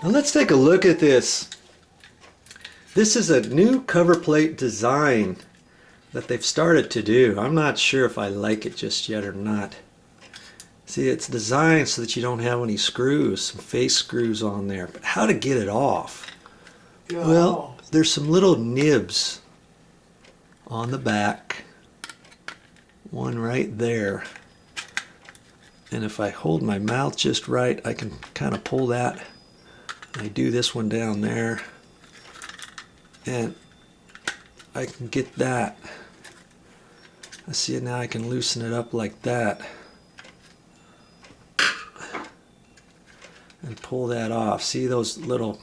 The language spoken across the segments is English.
Now let's take a look at this. This is a new cover plate design that they've started to do. I'm not sure if I like it just yet or not. See, it's designed so that you don't have any screws, some face screws on there. But how to get it off? Yeah. Well, there's some little nibs on the back. One right there. And if I hold my mouth just right, I can kind of pull that. I do this one down there. And I can get that. I see it now. I can loosen it up like that. And pull that off. See those little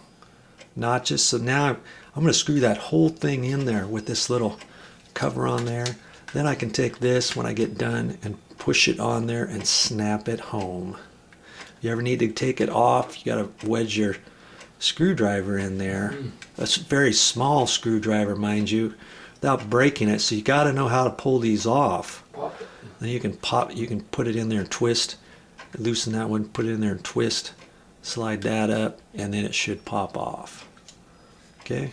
notches? So now I'm going to screw that whole thing in there with this little cover on there. Then I can take this when I get done and push it on there and snap it home. If you ever need to take it off, you got to wedge your screwdriver in there. A very small screwdriver, mind you, without breaking it. So you got to know how to pull these off. Then you can put it in there and twist. Loosen that one, put it in there and twist. Slide that up, and then it should pop off. Okay,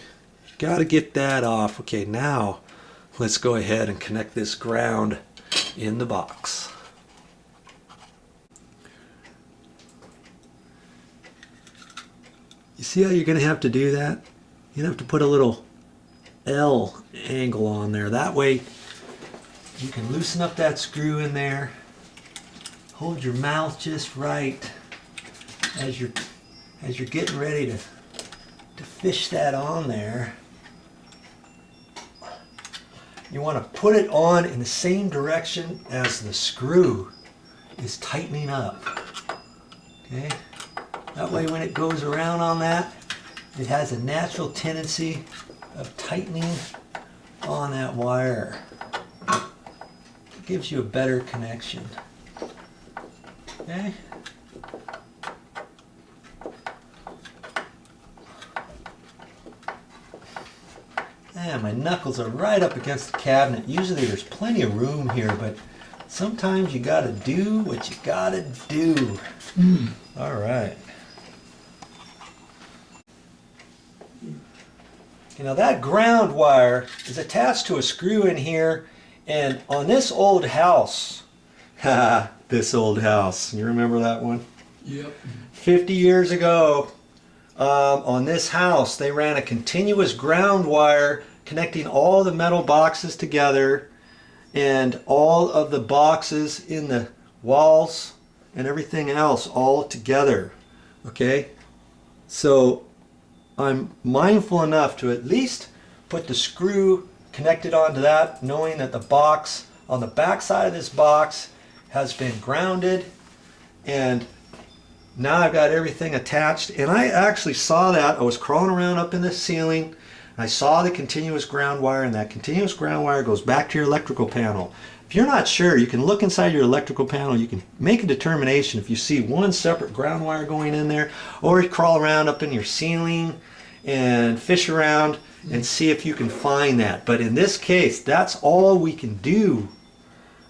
got to get that off. Okay, now let's go ahead and connect this ground in the box. You see how you're going to have to do that? You have to put a little L angle on there. That way you can loosen up that screw in there. Hold your mouth just right as you're getting ready to fish that on there. You want to put it on in the same direction as the screw is tightening up. Okay? That way when it goes around on that, it has a natural tendency of tightening on that wire. It gives you a better connection. Okay? Man, my knuckles are right up against the cabinet. Usually there's plenty of room here, but sometimes you gotta do what you gotta do. All right. You know, that ground wire is attached to a screw in here, and on this old house, this old house, you remember that one? Yep. 50 years ago, on this house, they ran a continuous ground wire connecting all the metal boxes together, and all of the boxes in the walls and everything else all together. Okay? So I'm mindful enough to at least put the screw connected onto that, knowing that the box on the back side of this box has been grounded, and now I've got everything attached. And I actually saw that. I was crawling around up in the ceiling, and I saw the continuous ground wire, and that continuous ground wire goes back to your electrical panel. If you're not sure, you can look inside your electrical panel. You can make a determination if you see one separate ground wire going in there, or you crawl around up in your ceiling and fish around and see if you can find that. But in this case, that's all we can do.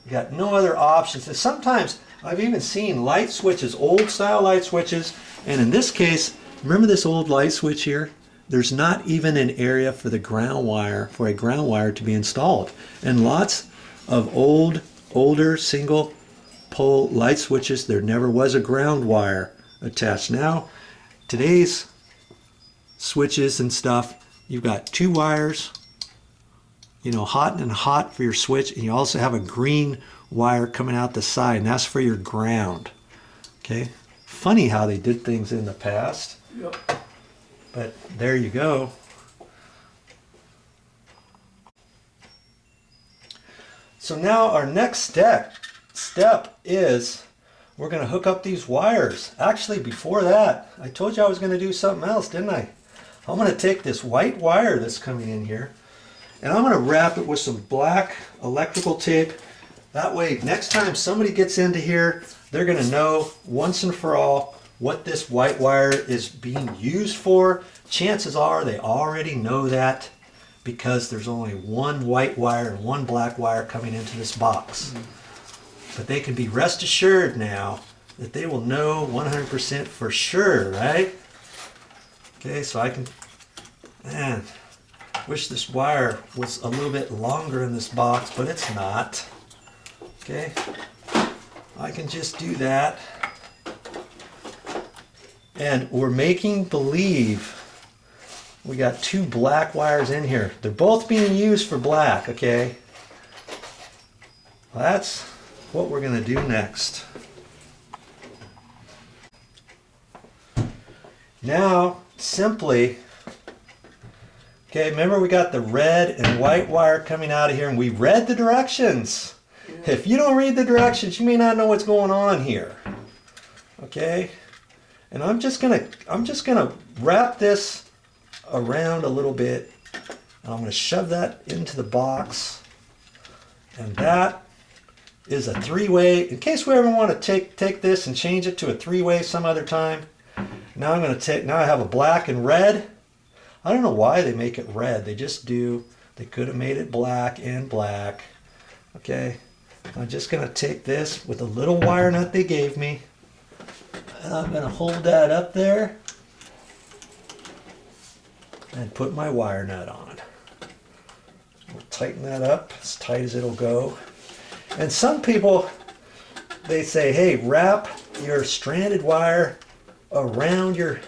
We got no other options. And sometimes I've even seen light switches, old style light switches, and in this case, remember this old light switch here? There's not even an area for the ground wire, for a ground wire to be installed. And lots of older single pole light switches, there never was a ground wire attached. Now, today's switches and stuff, you've got two wires, you know, hot and hot for your switch, and you also have a green wire coming out the side, and that's for your ground. Okay, funny how they did things in the past. Yep. But there you go. So now our next step is we're going to hook up these wires. Actually, before that, I told you I was going to do something else, didn't I? I'm going to take this white wire that's coming in here, and I'm going to wrap it with some black electrical tape. That way, next time somebody gets into here, they're going to know once and for all what this white wire is being used for. Chances are they already know that, because there's only one white wire and one black wire coming into this box. But they can be rest assured now that they will know 100% for sure, right? Okay, so I can, man, wish this wire was a little bit longer in this box, but it's not. Okay, I can just do that. And we're making believe we got two black wires in here. They're both being used for black, okay? Well, that's what we're gonna do next. Now, simply, okay, remember we got the red and white wire coming out of here, and we read the directions. If you don't read the directions, you may not know what's going on here. Okay? And I'm just gonna wrap this around a little bit. And I'm gonna shove that into the box. And that is a three-way. In case we ever want to take this and change it to a three-way some other time. Now I'm gonna take, now I have a black and red. I don't know why they make it red. They just do. They could have made it black and black. Okay. I'm just gonna take this with a little wire nut they gave me. And I'm gonna hold that up there and put my wire nut on. We'll tighten that up as tight as it'll go. And some people, they say, hey, wrap your stranded wire around your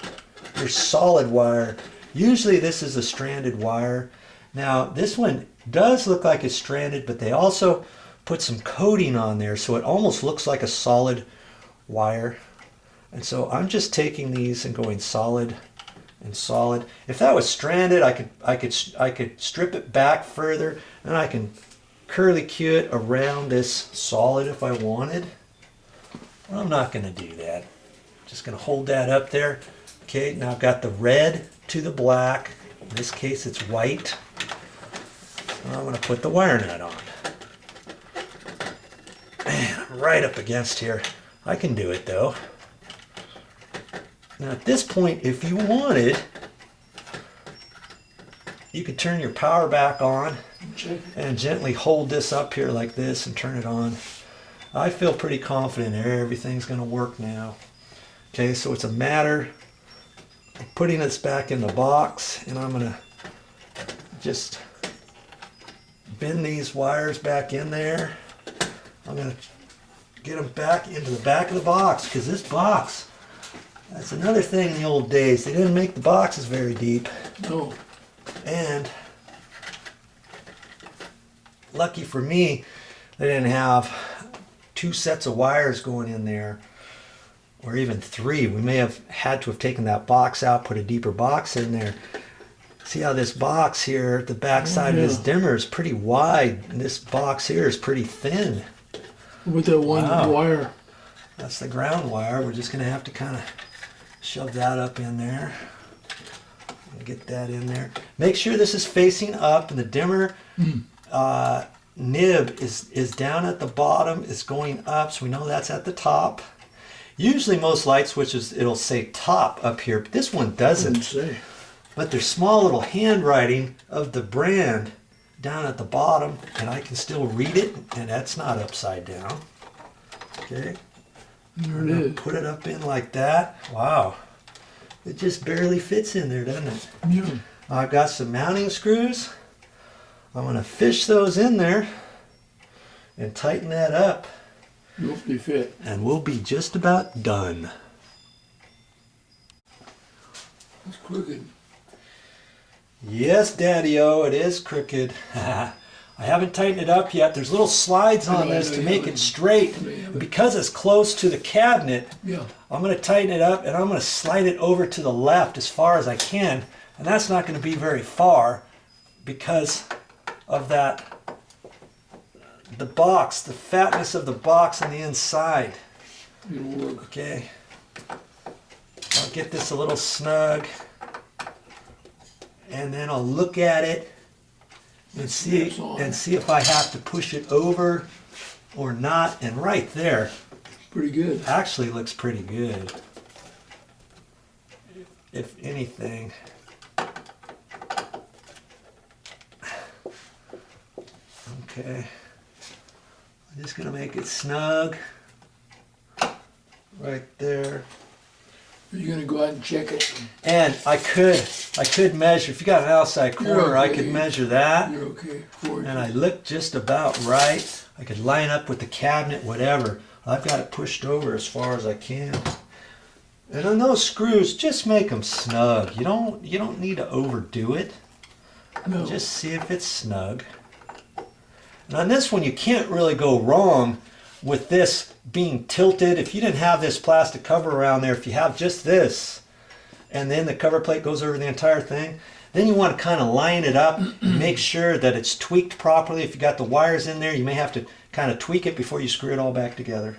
solid wire. Usually this is a stranded wire. Now this one does look like it's stranded, but they also put some coating on there so it almost looks like a solid wire. And so I'm just taking these and going solid and solid. If that was stranded, I could strip it back further, and I can curly cue it around this solid if I wanted. Well, I'm not going to do that. Just going to hold that up there. Okay, now I've got the red to the black. In this case, it's white. And I'm going to put the wire nut on. Man, I'm right up against here. I can do it though. Now at this point, if you wanted, you could turn your power back on and gently hold this up here like this and turn it on. I feel pretty confident everything's going to work now. Okay, so it's a matter of putting this back in the box, and I'm going to just bend these wires back in there. I'm going to get them back into the back of the box, because this box, that's another thing in the old days. They didn't make the boxes very deep. No. And lucky for me, they didn't have two sets of wires going in there, or even three. We may have had to have taken that box out, put a deeper box in there. See how this box here, the back side of this dimmer is pretty wide, and this box here is pretty thin. With that one wire. That's the ground wire. We're just going to have to kind of shove that up in there. Get that in there. Make sure this is facing up, and the dimmer nib is down at the bottom. It's going up, so we know that's at the top. Usually most light switches, it'll say top up here, but this one doesn't. But there's small little handwriting of the brand down at the bottom, and I can still read it, and that's not upside down. Okay. There it is. Put it up in like that. Wow. It just barely fits in there, doesn't it? Yeah. I've got some mounting screws. I'm going to fish those in there and tighten that up. Hope they fit. And we'll be just about done. It's crooked. Yes, Daddy-O, it is crooked. I haven't tightened it up yet. There's little slides on this to make it straight. Because it's close to the cabinet, I'm going to tighten it up, and I'm going to slide it over to the left as far as I can. And that's not going to be very far because of that, the box, the fatness of the box on the inside. It'll work. Okay. I'll get this a little snug, and then I'll look at it and see if I have to push it over or not. And right there, pretty good. Actually looks pretty good. If anything. Okay. I'm just gonna make it snug right there. You're gonna go out and check it. And I could measure, if you got an outside corner, I could measure that. You're okay. Forward. And I looked just about right. I could line up with the cabinet, whatever. I've got it pushed over as far as I can. And on those screws, just make them snug. You don't need to overdo it. No. Just see if it's snug. And on this one, you can't really go wrong with this being tilted. If you didn't have this plastic cover around there, if you have just this, and then the cover plate goes over the entire thing, then you want to kind of line it up and make sure that it's tweaked properly. If you got the wires in there, you may have to kind of tweak it before you screw it all back together.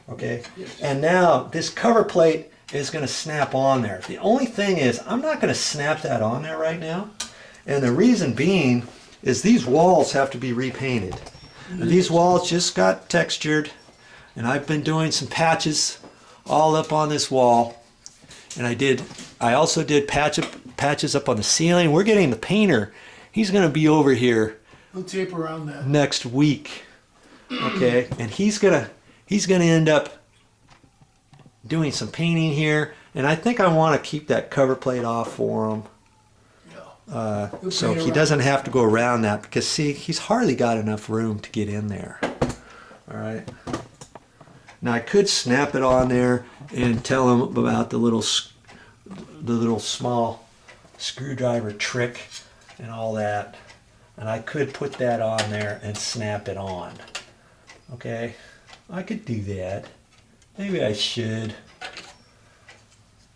Okay? Yes. And now this cover plate is going to snap on there. The only thing is, I'm not going to snap that on there right now. And the reason being is these walls have to be repainted. And these walls just got textured, and I've been doing some patches all up on this wall. And I also did patches up on the ceiling. We're getting the painter. He's going to be over here We'll tape around that. next week. Okay, and he's gonna end up doing some painting here, and I think I want to keep that cover plate off for him. So he doesn't have to go around that, because see, he's hardly got enough room to get in there. All right. Now I could snap it on there and tell him about the little small screwdriver trick and all that, and I could put that on there and snap it on. Okay, I could do that. Maybe I should.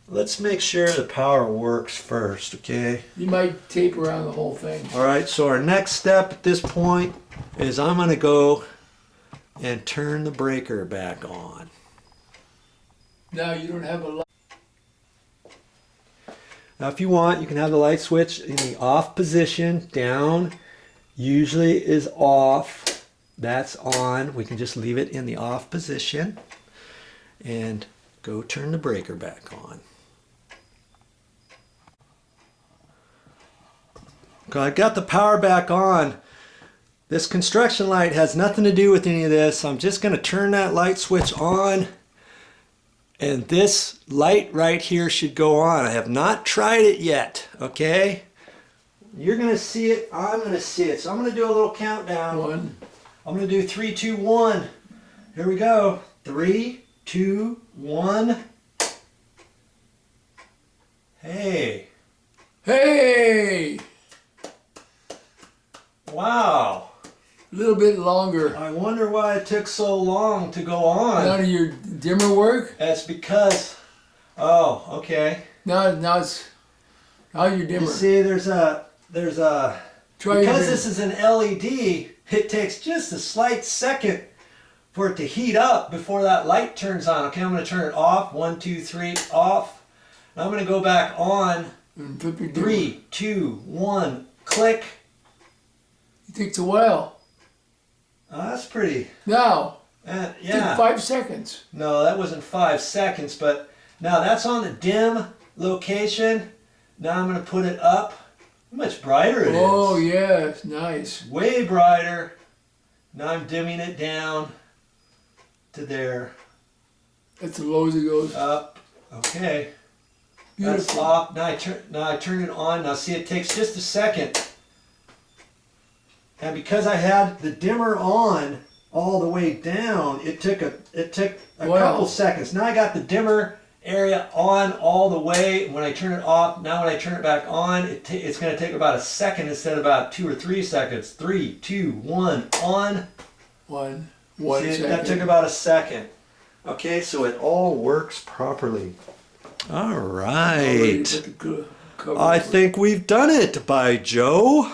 Let's make sure the power works first, okay? You might tape around the whole thing. All right, so our next step at this point is I'm going to go and turn the breaker back on. Now you don't have a light. Now if you want, you can have the light switch in the off position. Down usually is off. That's on. We can just leave it in the off position and go turn the breaker back on. Okay, I got the power back on. This construction light has nothing to do with any of this. I'm just going to turn that light switch on, and this light right here should go on. I have not tried it yet, okay? You're going to see it, I'm going to see it. So I'm going to do a little countdown. One. I'm going to do 3, 2, 1. Here we go. 3, 2, 1. Hey. Hey! Wow. A little bit longer. I wonder why it took so long to go on. Now do your dimmer work? That's because, oh, okay. Now it's, how's your dimmer? You see, there's a, Try your because dimmer. this is an LED, it takes just a slight second for it to heat up before that light turns on. Okay, I'm going to turn it off. 1, 2, 3, off. And I'm going to go back on. And flip your dimmer. 3, 2, 1, click. It takes a while. Oh, that's pretty. Now, Yeah. take 5 seconds. No, that wasn't 5 seconds, but now that's on the dim location. Now I'm going to put it up. How much brighter it is. Oh, yes, nice. Way brighter. Now I'm dimming it down to there. That's as low as it goes. Up. Okay. That's Beautiful. off. Now I turn it on. Now see, it takes just a second. And because I had the dimmer on all the way down, it took a Wow. couple seconds. Now I got the dimmer area on all the way. When I turn it off, now when I turn it back on, it's going to take about a second instead of about 2 or 3 seconds. 3, 2, 1, on. One See, second. that took about a second. Okay, so it all works properly. All Already right. put the cover I over. think we've done it by Joe.